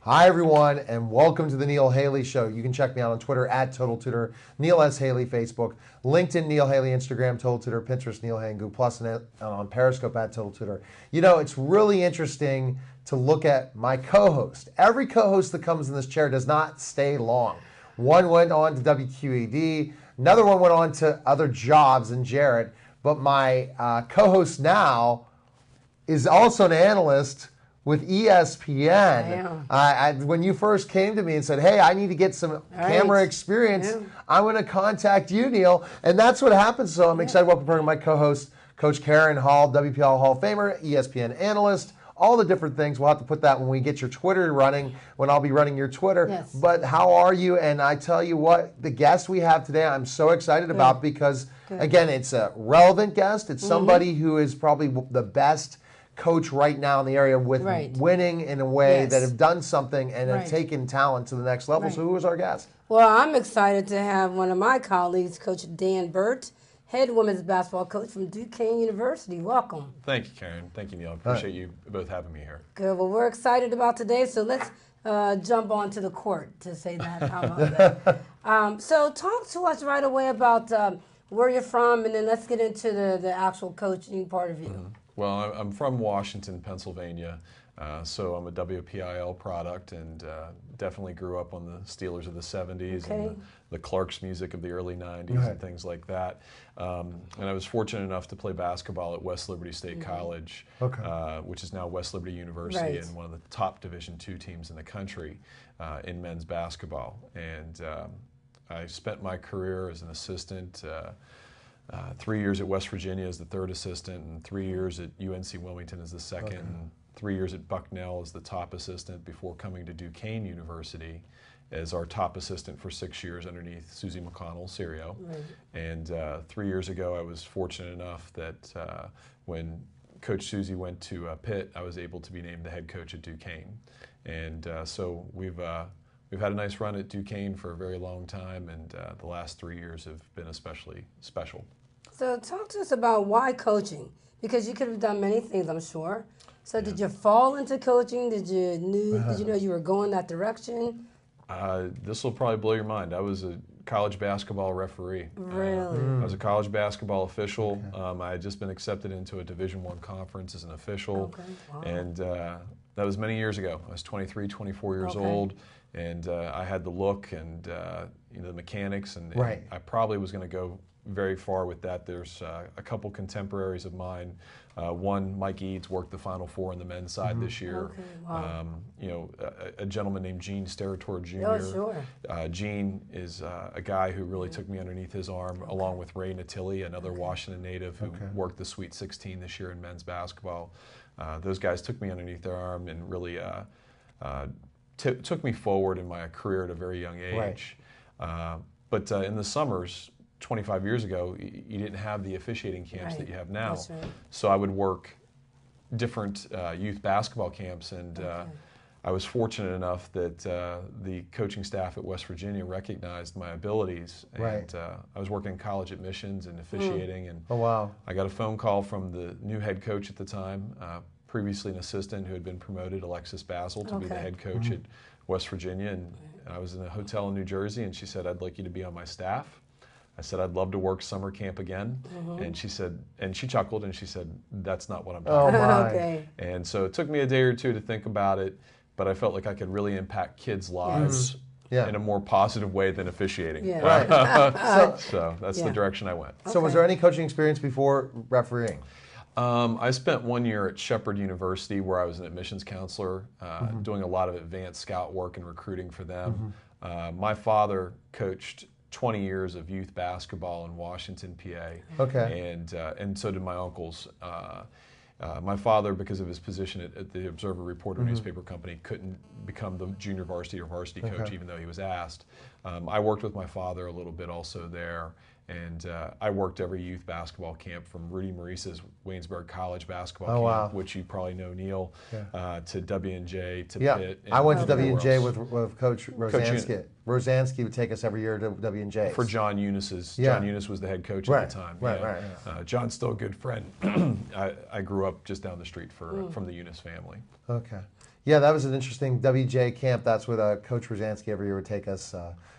Hi, everyone, and welcome to the Neil Haley Show. You can check me out on Twitter at Total Tutor, Neil S. Haley, Facebook, LinkedIn, Neil Haley, Instagram, Total Tutor, Pinterest, Neil Haley, and Google Plus, and on Periscope at Total Tutor. You know, it's really interesting to look at my co-host. Every co-host that comes in this chair does not stay long. One went on to WQED, another one went on to other jobs in Jarrett, but my co-host now is also an analyst with ESPN. When you first came to me and said, hey, I need to get some camera experience, I'm going to contact you, Neil. And that's what happened. So I'm excited to welcome my co-host, Coach Karen Hall, WPL Hall of Famer, ESPN analyst, all the different things. We'll have to put that when we get your Twitter running, when I'll be running your Twitter. Yes. But how are you? And I tell you what, the guest we have today, I'm so excited about because, again, it's a relevant guest. It's somebody who is probably the best coach right now in the area with winning in a way that have done something and have taken talent to the next level. So who is our guest? Well, I'm excited to have one of my colleagues, Coach Dan Burt, head women's basketball coach from Duquesne University. Welcome. Thank you, Karen. Thank you, Neil. I appreciate you both having me here. Good. Well, we're excited about today, so let's jump onto the court to say that. How about that? So talk to us right away about where you're from, and then let's get into the actual coaching part of you. Well, I'm from Washington, Pennsylvania, so I'm a WPIL product and definitely grew up on the Steelers of the 70s and the Clark's music of the early 90s and things like that. And I was fortunate enough to play basketball at West Liberty State College, which is now West Liberty University and one of the top Division II teams in the country in men's basketball. And I spent my career as an assistant 3 years at West Virginia as the third assistant, and 3 years at UNC Wilmington as the second, and 3 years at Bucknell as the top assistant before coming to Duquesne University as our top assistant for 6 years underneath Susie McConnell Serio. And 3 years ago, I was fortunate enough that when Coach Susie went to Pitt, I was able to be named the head coach at Duquesne. And so we've had a nice run at Duquesne for a very long time, and the last 3 years have been especially special. So talk to us about why coaching, because you could have done many things, I'm sure. So did you fall into coaching? Did you know you were going that direction? This will probably blow your mind. I was a college basketball referee. Really? I was a college basketball official. I had just been accepted into a Division I conference as an official. And that was many years ago. I was 23, 24 years old. And I had the look and the mechanics, and I probably was going to go very far with that. There's a couple contemporaries of mine. One, Mike Eads, worked the Final Four on the men's side this year. A gentleman named Gene Steratore Jr. Gene is a guy who really took me underneath his arm, along with Ray Natili, another Washington native who worked the Sweet 16 this year in men's basketball. Those guys took me underneath their arm and really took me forward in my career at a very young age. But in the summers, 25 years ago, you didn't have the officiating camps that you have now. So I would work different youth basketball camps, and I was fortunate enough that the coaching staff at West Virginia recognized my abilities. And I was working in college admissions and officiating, and I got a phone call from the new head coach at the time, previously an assistant who had been promoted, Alexis Basil, to be the head coach at West Virginia. And I was in a hotel in New Jersey, and she said, I'd like you to be on my staff. I said, I'd love to work summer camp again. And she said, and she chuckled, and she said, that's not what I'm talking about. And so it took me a day or two to think about it, but I felt like I could really impact kids' lives in a more positive way than officiating. So that's the direction I went. So was there any coaching experience before refereeing? I spent 1 year at Shepherd University where I was an admissions counselor, doing a lot of advanced scout work and recruiting for them. My father coached 20 years of youth basketball in Washington, PA. And so did my uncles. My father, because of his position at the Observer Reporter newspaper company, couldn't become the junior varsity or varsity coach, even though he was asked. I worked with my father a little bit also there. And I worked every youth basketball camp from Rudy Maurice's Waynesburg College basketball camp, which you probably know, Neil, to W&J, to Pitt. I went to W&J with Coach Rosansky. Rosansky would take us every year to W&J. For John Eunice's. John Eunice was the head coach at the time. John's still a good friend. I grew up just down the street from the Eunice family. Yeah, that was an interesting WJ camp. That's what Coach Rosansky every year would take us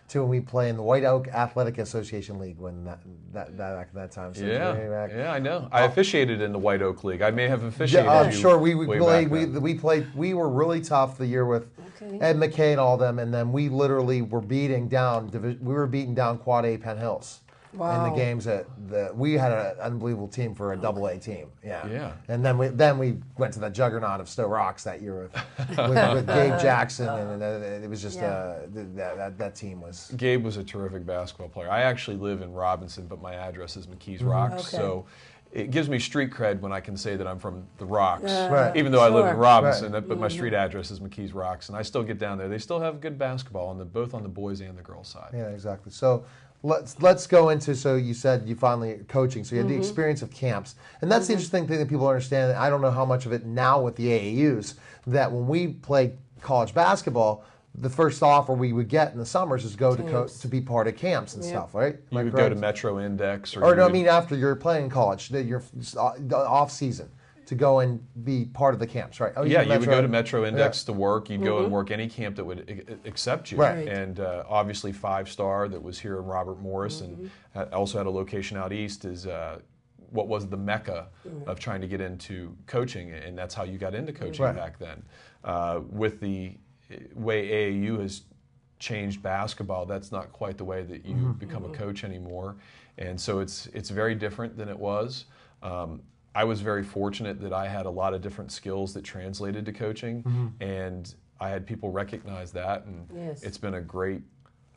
to when we play in the White Oak Athletic Association League when that time. So Yeah, I know. I officiated in the White Oak League. I may have officiated. I'm sure we played. We were really tough the year with Ed McKay and all them, and then we literally were beating down. We were beating down Quad A Penn Hills. Wow. In the games that we had an unbelievable team for a double A team. Yeah. And then we went to the juggernaut of Stowe Rocks that year with Gabe Jackson, and it was just that team was. Gabe was a terrific basketball player. I actually live in Robinson, but my address is McKees Rocks, so it gives me street cred when I can say that I'm from the Rocks, even though I live in Robinson. But my street address is McKees Rocks, and I still get down there. They still have good basketball both on the boys and the girls side. Yeah, exactly. So. Let's go into, so you said you finally coaching, so you had the experience of camps, and that's the interesting thing that people understand. I don't know how much of it now with the AAUs, that when we play college basketball, the first offer we would get in the summers is go to be part of camps and stuff, right? You would go to Metro Index, after you're playing college, your off season. To go and be part of the camps, right? You would go to Metro Index to work. You'd go and work any camp that would accept you. Right. And obviously 5 Star that was here in Robert Morris and also had a location out east is what was the mecca of trying to get into coaching, and that's how you got into coaching back then. With the way AAU has changed basketball, that's not quite the way that you become a coach anymore. And so it's very different than it was. I was very fortunate that I had a lot of different skills that translated to coaching, and I had people recognize that, and it's been a great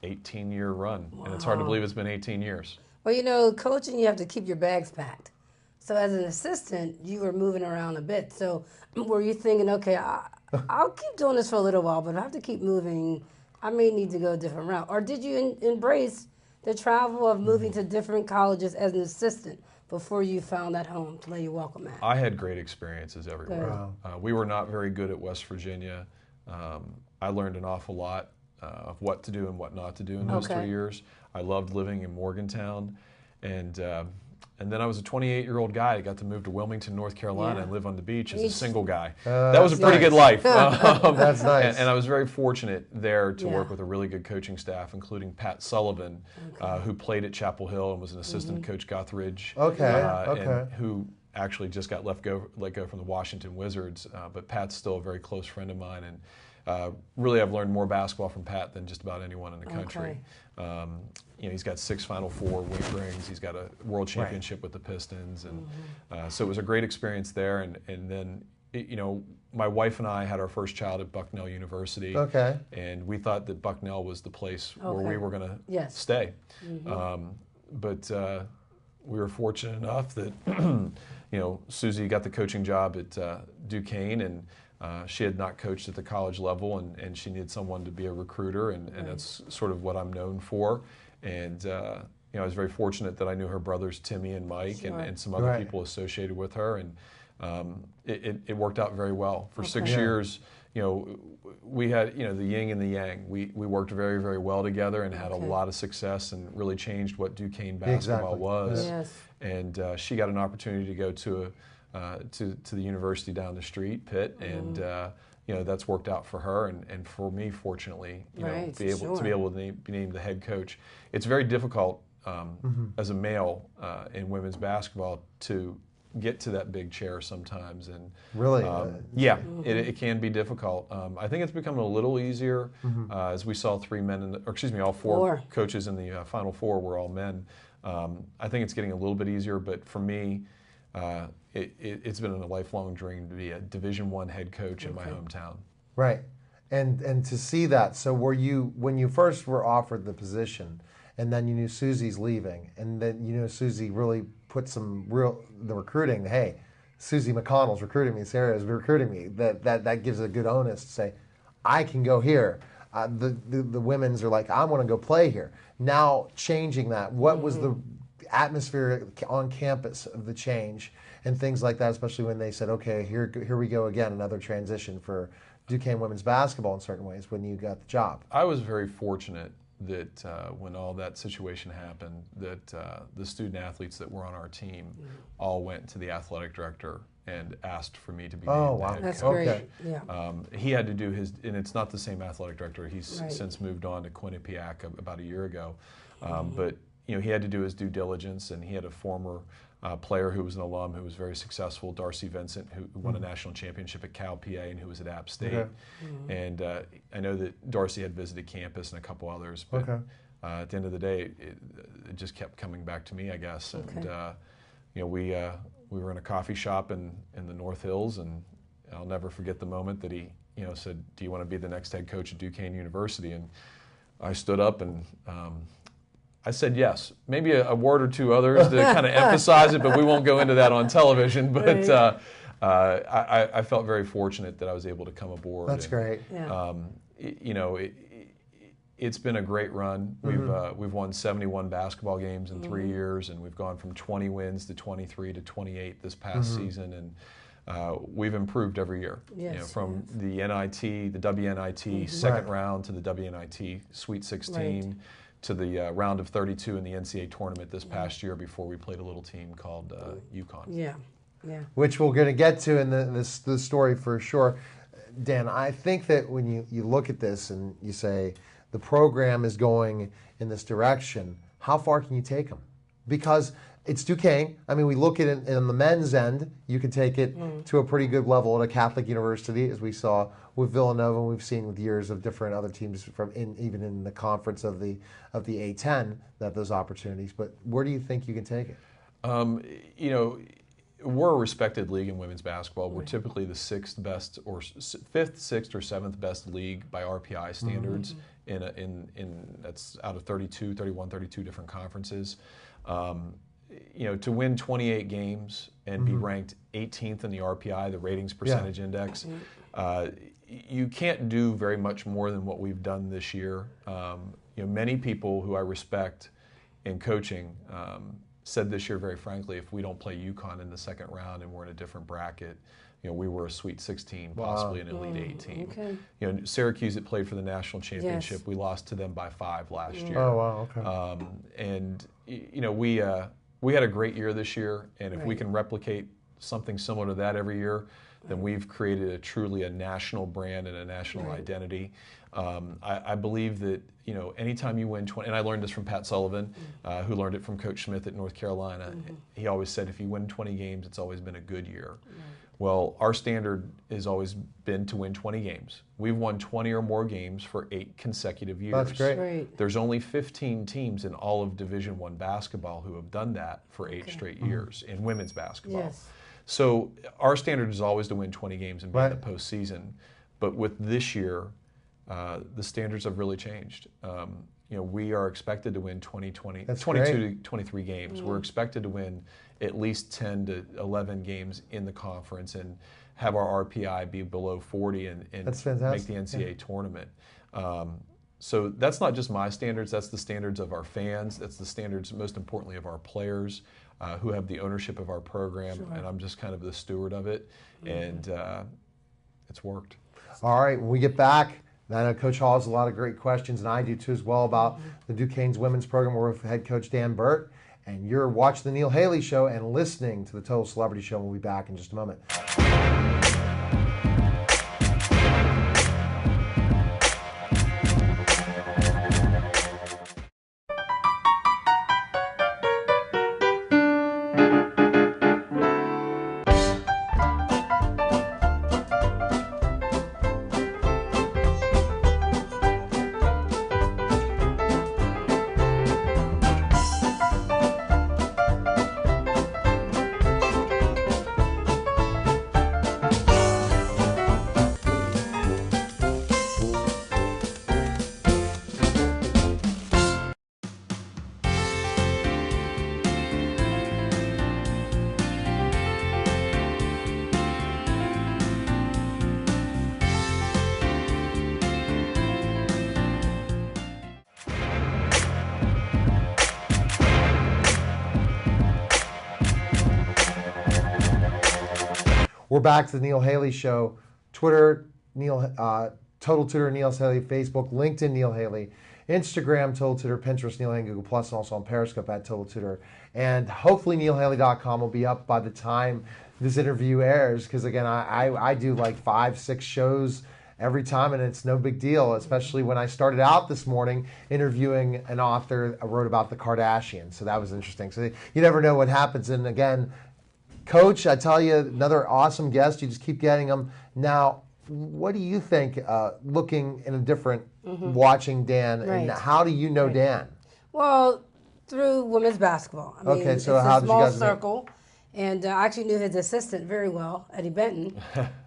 18-year run, and it's hard to believe it's been 18 years. Well, coaching, you have to keep your bags packed. So as an assistant, you were moving around a bit. So were you thinking, okay, I'll keep doing this for a little while, but if I have to keep moving, I may need to go a different route? Or did you embrace the travel of moving to different colleges as an assistant before you found that home to lay your welcome at? I had great experiences everywhere. We were not very good at West Virginia. I learned an awful lot of what to do and what not to do in those 3 years. I loved living in Morgantown, and then I was a 28-year-old guy. I got to move to Wilmington, North Carolina, and live on the beach as a single guy. That was a pretty good life. That's nice. And I was very fortunate there to work with a really good coaching staff, including Pat Sullivan, who played at Chapel Hill and was an assistant Coach Guthridge. And who actually just got let go from the Washington Wizards. But Pat's still a very close friend of mine, and really I've learned more basketball from Pat than just about anyone in the country. He's got 6 Final Four rings. He's got a world championship with the Pistons, and so it was a great experience there. And then, my wife and I had our first child at Bucknell University, and we thought that Bucknell was the place where we were going to stay. But we were fortunate enough that Susie got the coaching job at Duquesne, and she had not coached at the college level, and she needed someone to be a recruiter, and that's sort of what I'm known for. And I was very fortunate that I knew her brothers Timmy and Mike, and some other people associated with her, and it worked out very well. For 6 years, we had the yin and the yang. We worked very, very well together and had a lot of success, and really changed what Duquesne basketball was. And she got an opportunity to go to the university down the street, Pitt, and that's worked out for her, and for me, fortunately, to be able to be named the head coach. It's very difficult as a male in women's basketball to get to that big chair sometimes, and really, it can be difficult. I think it's becoming a little easier as we saw all 4 coaches in the Final Four were all men. I think it's getting a little bit easier, but for me, it's been a lifelong dream to be a Division I head coach in my hometown. Right, and to see that. So when you first were offered the position, and then you knew Susie's leaving, and then Susie really put the recruiting. Hey, Susie McConnell's recruiting me. Sarah is recruiting me. That gives a good onus to say, I can go here. The women's are like, I want to go play here. Now changing that, what was the atmosphere on campus of the change and things like that, especially when they said, okay, here we go again, another transition for Duquesne women's basketball in certain ways when you got the job? I was very fortunate that when all that situation happened, that the student athletes that were on our team all went to the athletic director and asked for me to be named the head That's coach. great. Yeah. He had to do his, and it's not the same athletic director. He's Right. since moved on to Quinnipiac about a year ago. But he had to do his due diligence, and he had a former player who was an alum who was very successful, Darcy Vincent, who won a national championship at Cal PA and who was at App State. Okay. And I know that Darcy had visited campus and a couple others, but at the end of the day, it just kept coming back to me, I guess. And we were in a coffee shop in the North Hills, and I'll never forget the moment that he said, "Do you want to be the next head coach at Duquesne University?" And I stood up and I said yes. Maybe a word or two others to kind of emphasize it, but we won't go into that on television. But I felt very fortunate that I was able to come aboard. That's great. Yeah. It's been a great run. We've won 71 basketball games in 3 years, and we've gone from 20 wins to 23 to 28 this past season, and we've improved every year. Yes, from the NIT, the WNIT second round to the WNIT Sweet 16 to the round of 32 in the NCAA tournament this past year before we played a little team called UConn. Yeah. Yeah. Which we're going to get to in the story for sure. Dan, I think that when you look at this and you say the program is going in this direction, how far can you take them? Because it's Duquesne. I mean, we look at it in the men's end, you can take it to a pretty good level at a Catholic university, as we saw with Villanova, and we've seen with years of different other teams even in the conference of the A10 that have those opportunities. But where do you think you can take it? We're a respected league in women's basketball. We're typically the sixth best, or fifth, sixth, or seventh best league by RPI standards. In that's out of 31, 32 different conferences. To win 28 games and be ranked 18th in the RPI, the ratings percentage index, you can't do very much more than what we've done this year. Many people who I respect in coaching said this year, very frankly, if we don't play UConn in the second round and we're in a different bracket, we were a Sweet 16, possibly an Elite 18. Okay. Syracuse that played for the national championship, we lost to them by 5 last year. Oh, wow, okay. And we had a great year this year, and if we can replicate something similar to that every year, then we've created truly a national brand and a national identity. I believe that anytime you win 20, and I learned this from Pat Sullivan, who learned it from Coach Smith at North Carolina. He always said, if you win 20 games, it's always been a good year. Well, our standard has always been to win 20 games. We've won 20 or more games for 8 consecutive years. That's great. Great. There's only 15 teams in all of Division I basketball who have done that for 8 straight years in women's basketball. Yes. So our standard is always to win 20 games and be in the postseason. But with this year, the standards have really changed. We are expected to win 22 to 23 games. We're expected to win at least 10 to 11 games in the conference and have our RPI be below 40 and make the NCAA tournament. So that's not just my standards, that's the standards of our fans, that's the standards, most importantly, of our players who have the ownership of our program, and I'm just kind of the steward of it, and it's worked. All right, when we get back, I know Coach Hall has a lot of great questions, and I do too as well, about the Duquesne's women's program. We're with head coach Dan Burt, and you're watching the Neil Haley Show and listening to the Total Celebrity Show. We'll be back in just a moment. We're back to the Neil Haley Show. Twitter, Total Tutor Neil Haley, Facebook, LinkedIn Neil Haley. Instagram, Total Tutor, Pinterest, Neil Haley, Google Plus, and also on Periscope at Total Tutor. And hopefully NeilHaley.com will be up by the time this interview airs, because again, I do like 5-6 shows every time, and it's no big deal, especially when I started out this morning interviewing an author who wrote about the Kardashians. So that was interesting. So you never know what happens. And again, Coach, I tell you, another awesome guest. You just keep getting them. Now, what do you think, looking in a different, watching Dan, Right. and how do you know Dan? Well, through women's basketball. I mean, Okay, so it's how a did you small guys meet? circle. And I actually knew his assistant very well, Eddie Benton.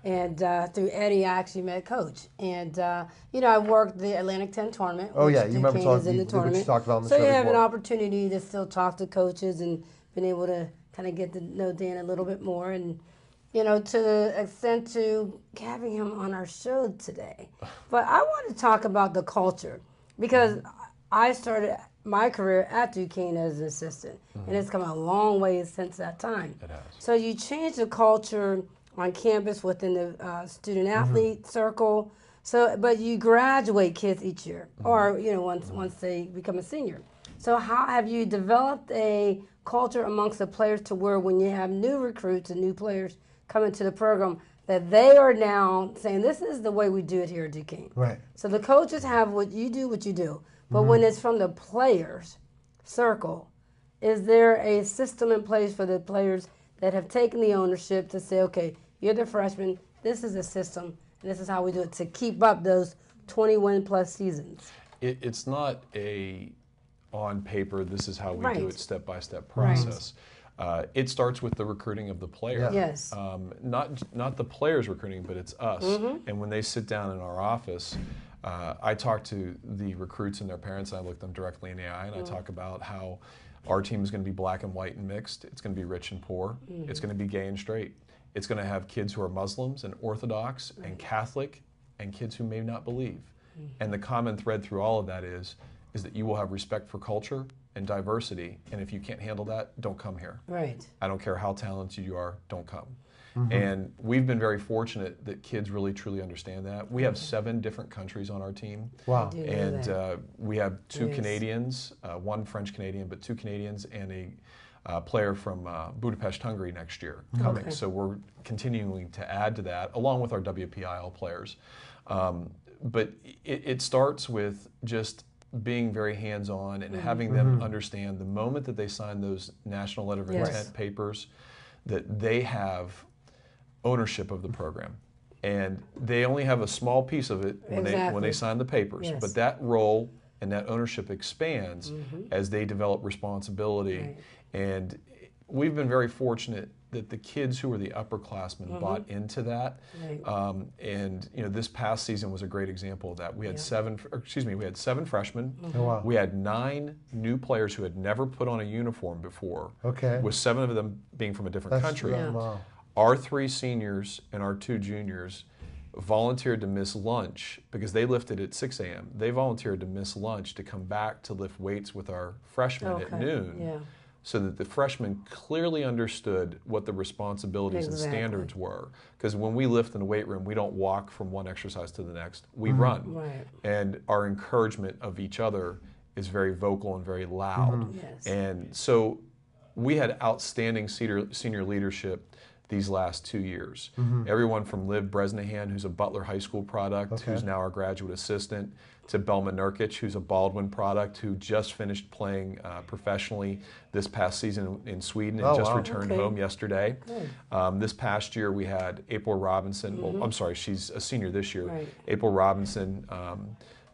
And through Eddie, I actually met Coach. And, I worked the Atlantic 10 tournament. Oh, which yeah, you remember Duquesne talking- is in the which you tournament. talked about on the so show you have an before. opportunity to still talk to coaches and been able to kind of get to know Dan a little bit more. And, to the extent to having him on our show today. But I want to talk about the culture, because I started my career at Duquesne as an assistant, and it's come a long way since that time. It has. So you change the culture on campus within the student athlete circle. So, but you graduate kids each year, or once they become a senior. So how have you developed a culture amongst the players to where when you have new recruits and new players come into the program, that they are now saying, this is the way we do it here at Duquesne. Right. So the coaches have what you do. But when it's from the players' circle, is there a system in place for the players that have taken the ownership to say, okay, you're the freshman, this is the system, and this is how we do it to keep up those 21-plus seasons? It's not on paper, this is how we do Right. it, step-by-step process. It starts with the recruiting of the player. Yeah. Yes. Not the players recruiting, but it's us. And when they sit down in our office, I talk to the recruits and their parents, and I look them directly in the eye, and I talk about how our team is going to be black and white and mixed. It's going to be rich and poor. It's going to be gay and straight. It's going to have kids who are Muslims and Orthodox and Catholic and kids who may not believe. And the common thread through all of that is that you will have respect for culture and diversity, and if you can't handle that, don't come here. Right. I don't care how talented you are, don't come. And we've been very fortunate that kids really truly understand that. We have 7 different countries on our team. Wow. I do know And that. we have 2 Yes. Canadians, 1 French Canadian, but 2 Canadians and a player from Budapest, Hungary next year coming. Okay. So we're continuing to add to that, along with our WPIL players. But it starts with just being very hands-on and having them understand the moment that they sign those national letter of Yes. intent papers, that they have ownership of the program. And they only have a small piece of it when they Exactly. sign the papers. Yes. But that role and that ownership expands as they develop responsibility. Right. And we've been very fortunate that the kids who were the upperclassmen bought into that. Right. And this past season was a great example of that. We had we had 7 freshmen. Oh, wow. We had 9 new players who had never put on a uniform before. Okay. With 7 of them being from a different country. Yeah. Wow. Our 3 seniors and our 2 juniors volunteered to miss lunch because they lifted at 6 a.m. They volunteered to miss lunch to come back to lift weights with our freshmen at Okay. noon, Yeah. so that the freshmen clearly understood what the responsibilities Exactly. and standards were. Because when we lift in the weight room, we don't walk from one exercise to the next, we run. Right. And our encouragement of each other is very vocal and very loud. Yes. And so we had outstanding senior leadership these last 2 years. Everyone from Liv Bresnahan, who's a Butler High School product, who's now our graduate assistant, to Belma Nurkic, who's a Baldwin product, who just finished playing professionally this past season in Sweden and just returned Okay. home yesterday. Good. This past year we had April Robinson, well, I'm sorry, she's a senior this year. Right. April Robinson,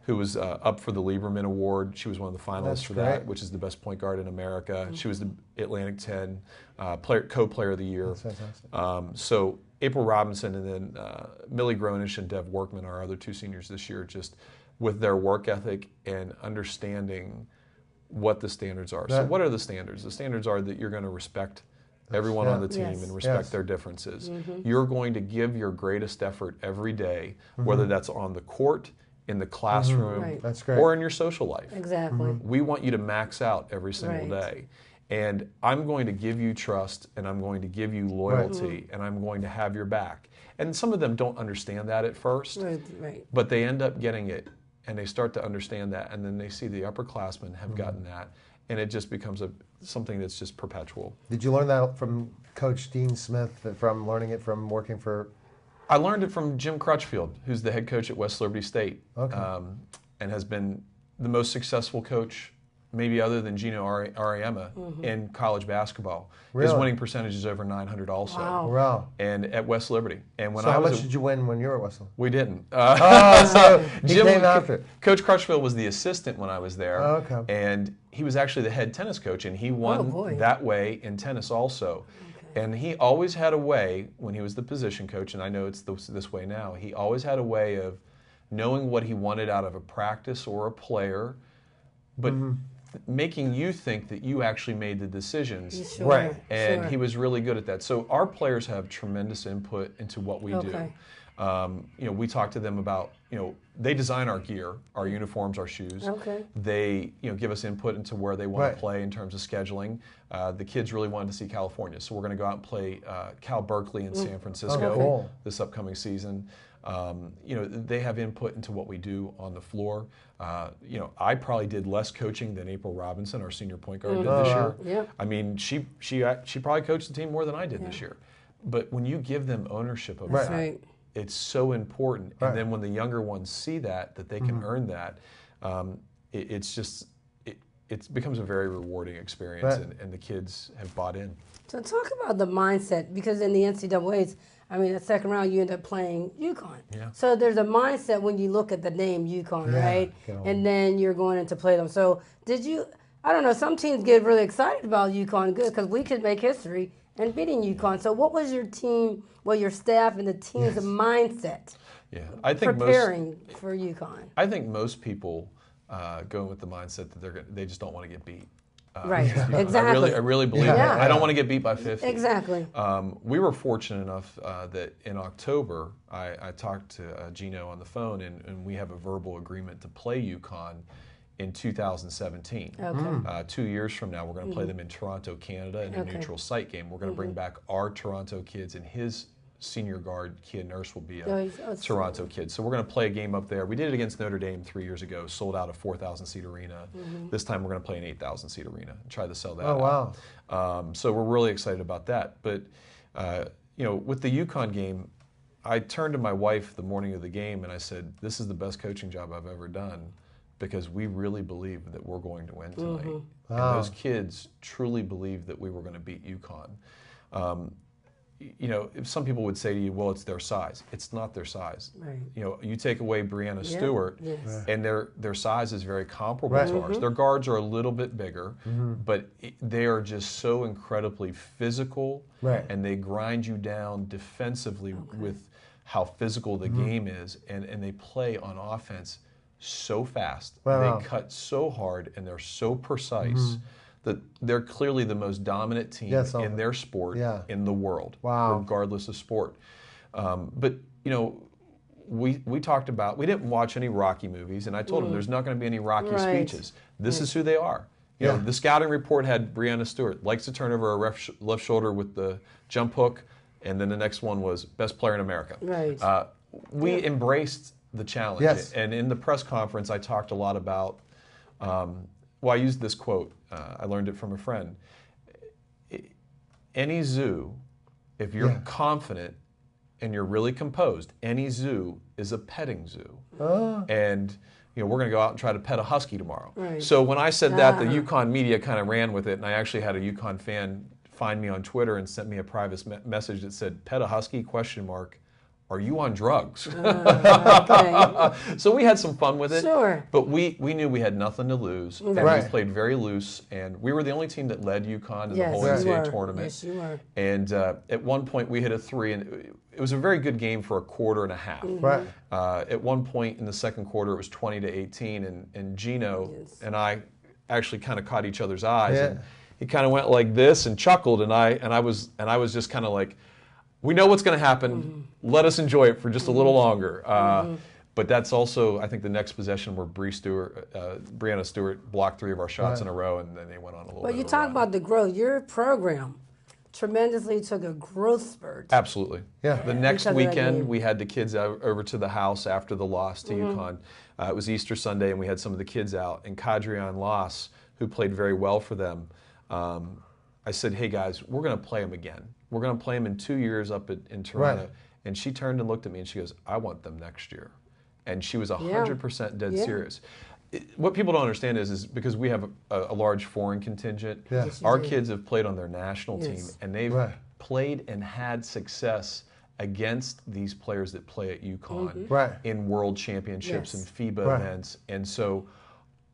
who was up for the Lieberman Award. She was one of the finalists That's for great. that, which is the best point guard in America. She was the Atlantic 10 co-player of the year. That's fantastic. So April Robinson and then Millie Gronish and Dev Workman, our other 2 seniors this year, just with their work ethic and understanding what the standards are. So That- what are the standards? The standards are that you're going to respect everyone on the team Yes. and respect Yes. their differences. You're going to give your greatest effort every day, whether that's on the court, in the classroom, Right. That's great. or in your social life. Exactly. We want you to max out every single Right. day. And I'm going to give you trust, and I'm going to give you loyalty, and I'm going to have your back. And some of them don't understand that at first, Right. Right. but they end up getting it. and they start to understand that, and then they see the upperclassmen have gotten that, and it just becomes something that's just perpetual. Did you learn that from Coach Dean Smith, from learning it from working for? I learned it from Jim Crutchfield, who's the head coach at West Liberty State, and has been the most successful coach, maybe other than Gino Auriemma, in college basketball. Really? His winning percentage is over 900 also. Wow. And at West Liberty. And when So I how was much did you win when you were at West Liberty? We didn't. So he came after. Coach Crutchfield was the assistant when I was there. Oh, okay. And he was actually the head tennis coach, and he won that way in tennis also. And he always had a way, when he was the position coach, and I know it's this way now, he always had a way of knowing what he wanted out of a practice or a player, but making you think that you actually made the decisions. Sure, Right. And he was really good at that. So our players have tremendous input into what we do. We talk to them about, they design our gear, our uniforms, our shoes. They, give us input into where they want to play in terms of scheduling. The kids really wanted to see California, so we're going to go out and play Cal Berkeley in San Francisco this upcoming season. They have input into what we do on the floor. I probably did less coaching than April Robinson, our senior point guard, did this year. Yeah. I mean, she probably coached the team more than I did this year. But when you give them ownership of that, it's so important. And then when the younger ones see that they can earn that, it becomes a very rewarding experience, and the kids have bought in. So talk about the mindset, because in the NCAAs, the second round you end up playing UConn. Yeah. So there's a mindset when you look at the name UConn, right? And then you're going in to play them. So did you, I don't know, some teams get really excited about UConn, good, because we could make history and beating UConn. So what was your team, your staff and the team's mindset I think preparing for UConn? I think most people go with the mindset that they just don't want to get beat. Right, exactly. I really believe that. I don't want to get beat by 50. Exactly. We were fortunate enough that in October, I talked to Gino on the phone, and we have a verbal agreement to play UConn in 2017. 2 years from now, we're going to play them in Toronto, Canada, in a neutral site game. We're going to bring back our Toronto kids, and his senior guard, Kia Nurse, will be a Toronto kid. So we're going to play a game up there. We did it against Notre Dame 3 years ago, sold out a 4,000-seat arena. This time we're going to play an 8,000-seat arena and try to sell that out. Wow. So we're really excited about that. But, with the UConn game, I turned to my wife the morning of the game and I said, this is the best coaching job I've ever done, because we really believe that we're going to win tonight. And those kids truly believed that we were going to beat UConn. Some people would say to you, well, it's their size. It's not their size. Right. You take away Breanna Stewart, and their size is very comparable to ours. Their guards are a little bit bigger, but they are just so incredibly physical, and they grind you down defensively with how physical the game is, and they play on offense so fast. They cut so hard, and they're so precise. That they're clearly the most dominant team in their sport in the world, regardless of sport. But we talked about, we didn't watch any Rocky movies, and I told them there's not going to be any Rocky speeches. This is who they are. The scouting report had Breanna Stewart, likes to turn over a left shoulder with the jump hook, and then the next one was best player in America. Right. We embraced the challenge, and in the press conference, I talked a lot about. I used this quote. I learned it from a friend. Any zoo, if you're confident and you're really composed, any zoo is a petting zoo. And we're going to go out and try to pet a husky tomorrow. Right. So when I said that, the UConn media kind of ran with it, and I actually had a UConn fan find me on Twitter and sent me a private message that said, "Pet a husky?" ? Are you on drugs? So we had some fun with it. Sure. But we knew we had nothing to lose. And we played very loose. And we were the only team that led UConn in the whole NCAA tournament. Yes, you were. And at one point we hit a three. And it was a very good game for a quarter and a half. Right. At one point in the second quarter, it was 20-18. And Gino and I actually kind of caught each other's eyes. Yeah. And he kind of went like this and chuckled. And I was just kind of like, we know what's going to happen. Let us enjoy it for just a little longer. But that's also, I think, the next possession where Breanna Stewart blocked 3 of our shots in a row, and then they went on a little bit. But you talk about the growth. Your program tremendously took a growth spurt. Absolutely. Yeah. The next Because of that weekend, game. we had the kids over to the house after the loss to UConn. It was Easter Sunday, and we had some of the kids out. And Kadrian Loss, who played very well for them, I said, hey, guys, we're going to play them again. We're going to play them in 2 years up in Toronto. Right. And she turned and looked at me, and she goes, I want them next year. And she was 100% dead serious. What people don't understand is because we have a large foreign contingent, Yes, our kids have played on their national team, and they've Right. played and had success against these players that play at UConn Right. in world championships and FIBA Right. events. And so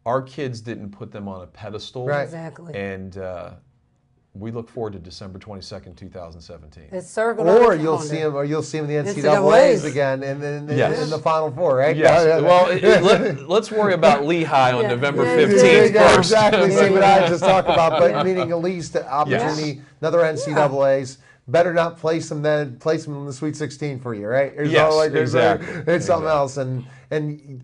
our kids didn't put them on a pedestal. Right. Exactly. And we look forward to December 22nd, 2017. It's circled Or on the you'll calendar. see him, or you'll see him in the NCAAs. NCAAs again, in Yes. the Final Four, right? Yes. Well, let's worry about Lehigh on November Yeah, 15th Yeah, first. exactly. See what I just talked about, but meaning at least the opportunity, another NCAAs. Better not place them then, place them in the Sweet 16 for you, right? It's Yes, not like exactly. It's something else, and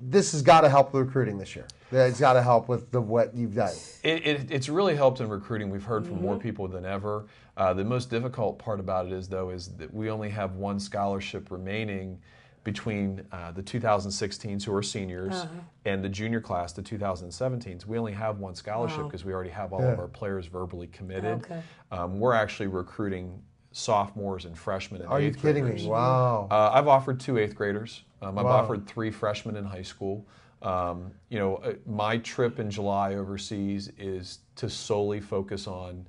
this has got to help the recruiting this year. It's got to help with what you've done. It's really helped in recruiting. We've heard from more people than ever. The most difficult part about it is that we only have one scholarship remaining between the 2016s, who are seniors, and the junior class, the 2017s. We only have one scholarship because we already have all of our players verbally committed. Okay. We're actually recruiting sophomores and freshmen and Are you eighth kidding graders. me? Wow. I've offered 2 eighth graders. I've Wow. offered 3 freshmen in high school. My trip in July overseas is to solely focus on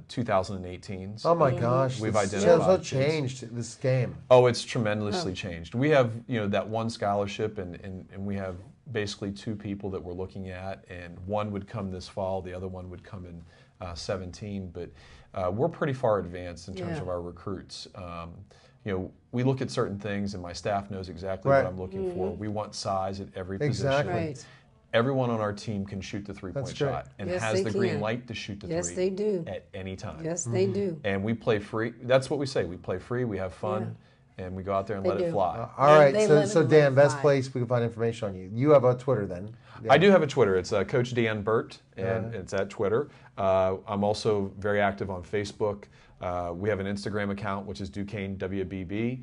2018s. Oh my gosh. We've It's identified so kids. changed this game. Oh, it's tremendously changed. We have, that one scholarship, and we have basically 2 people that we're looking at, and one would come this fall, the other one would come in 17. But we're pretty far advanced in terms of our recruits. We look at certain things, and my staff knows exactly Right. what I'm looking for. We want size at every Exactly. position. Right. Everyone on our team can shoot the three-point That's great. shot and Yes, has they the green can. light to shoot the Yes, three they do. at any time. Yes, they do. And we play free. That's what we say. We play free, we have fun, and we go out there and They let do. it fly. All right. They So, let so it Dan, best fly. place we can find information on you. You have a Twitter then. Yeah. I do have a Twitter. It's Coach Dan Burt, and it's at Twitter. I'm also very active on Facebook. We have an Instagram account, which is Duquesne WBB.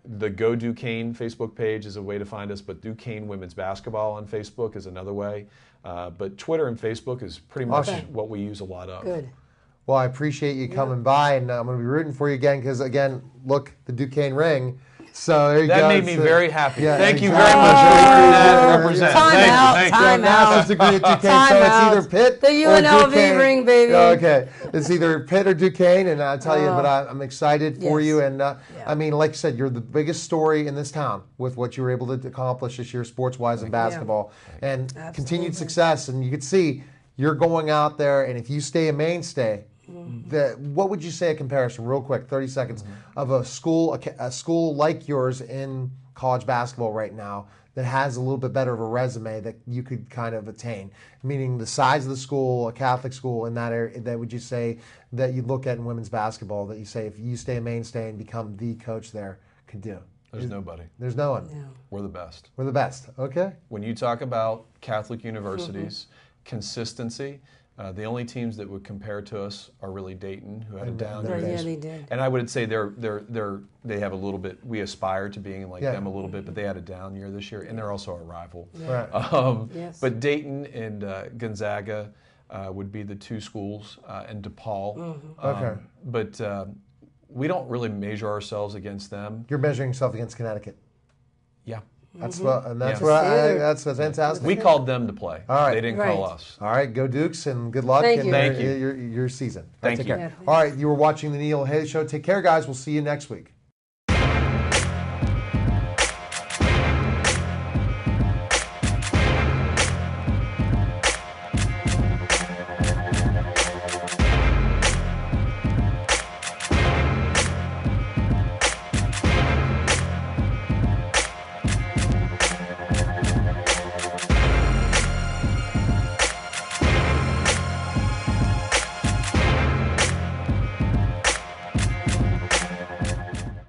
The Go Duquesne Facebook page is a way to find us, but Duquesne Women's Basketball on Facebook is another way. But Twitter and Facebook is pretty much Awesome. what we use a lot of. Good. Well, I appreciate you coming by, and I'm going to be rooting for you again because, again, look, the Duquesne ring. So there you go. That made me It's, very happy. yeah, Thank you exactly. very much for letting that represent. Time Thank out, you. Thank you. time out. Master's degree at Duquesne, Time so it's out. either Pitt The or UNLV Duquesne. ring, baby. Okay, it's either Pitt or Duquesne, and I'll tell you, but I'm excited for Yes. you. And I mean, like I said, you're the biggest story in this town with what you were able to accomplish this year, sports-wise in basketball, and continued success. And you could see you're going out there, and if you stay a mainstay. What would you say a comparison, real quick, 30 seconds, of a school like yours in college basketball right now that has a little bit better of a resume that you could kind of attain? Meaning the size of the school, a Catholic school in that area, that would you say that you look at in women's basketball that you say if you stay a mainstay and become the coach there, could do? There's nobody. There's no one. We're the best. We're the best. Okay. When you talk about Catholic universities, consistency, the only teams that would compare to us are really Dayton, who had a down year. Yeah, they did. And I would say they have a little bit. We aspire to being like them a little bit, but they had a down year this year, and they're also a rival. Right. Yes. But Dayton and Gonzaga would be the 2 schools, and DePaul. Okay. But we don't really measure ourselves against them. You're measuring yourself against Connecticut. Yeah. That's what, and that's Yeah. what that's fantastic. We called them to play. All right. They didn't call Right. us. All right, go Dukes, and good luck Thank in you. Thank you. your season. Thank Take you. care. Yeah, All right, you were watching the Neil Haley Show. Take care, guys. We'll see you next week.